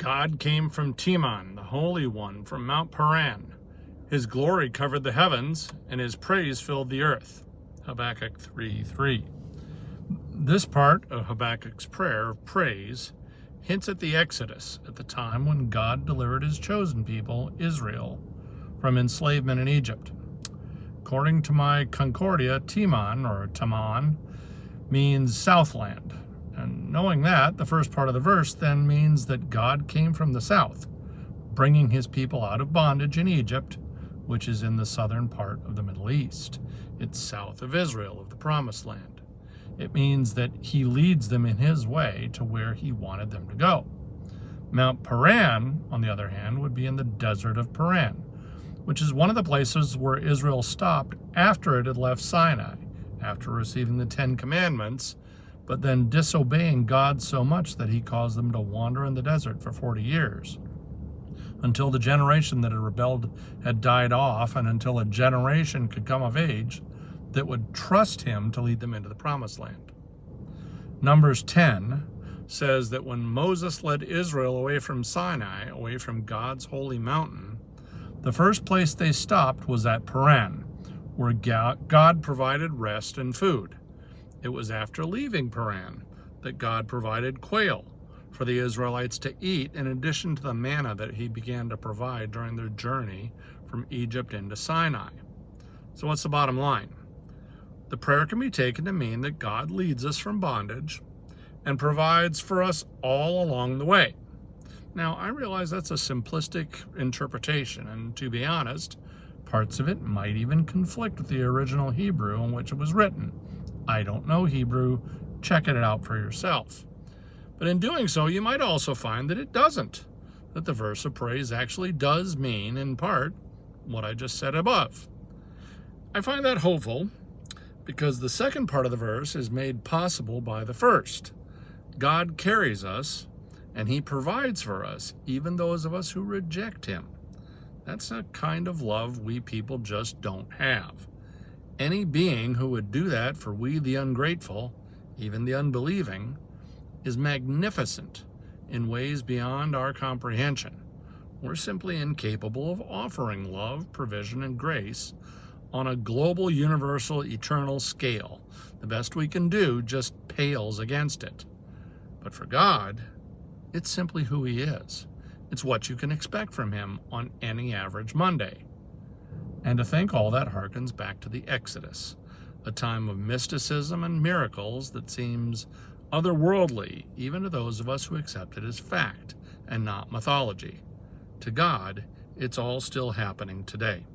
God came from Teman, the Holy One from Mount Paran. His glory covered the heavens, and his praise filled the earth. Habakkuk 3:3. This part of Habakkuk's prayer of praise hints at the Exodus, at the time when God delivered his chosen people, Israel, from enslavement in Egypt. According to my Concordia, Teman, or Taman, means Southland. And knowing that, the first part of the verse then means that God came from the south, bringing his people out of bondage in Egypt, which is in the southern part of the Middle East. It's south of Israel, of the Promised Land. It means that he leads them in his way to where he wanted them to go. Mount Paran, on the other hand, would be in the desert of Paran, which is one of the places where Israel stopped after it had left Sinai, after receiving the 10 Commandments, but then disobeying God so much that he caused them to wander in the desert for 40 years, until the generation that had rebelled had died off, and until a generation could come of age that would trust him to lead them into the Promised Land. Numbers 10 says that when Moses led Israel away from Sinai, away from God's holy mountain, the first place they stopped was at Paran, where God provided rest and food. It was after leaving Paran that God provided quail for the Israelites to eat, in addition to the manna that he began to provide during their journey from Egypt into Sinai. So what's the bottom line? The prayer can be taken to mean that God leads us from bondage and provides for us all along the way. Now, I realize that's a simplistic interpretation, and to be honest, parts of it might even conflict with the original Hebrew in which it was written. I don't know Hebrew. Check it out for yourself. But in doing so, you might also find that it doesn't, that the verse of praise actually does mean, in part, what I just said above. I find that hopeful because the second part of the verse is made possible by the first. God carries us, and he provides for us, even those of us who reject him. That's a kind of love we people just don't have. Any being who would do that for we the ungrateful, even the unbelieving, is magnificent in ways beyond our comprehension. We're simply incapable of offering love, provision, and grace on a global, universal, eternal scale. The best we can do just pales against it. But for God, it's simply who he is. It's what you can expect from him on any average Monday. And to think all that harkens back to the Exodus, a time of mysticism and miracles that seems otherworldly, even to those of us who accept it as fact and not mythology. To God, it's all still happening today.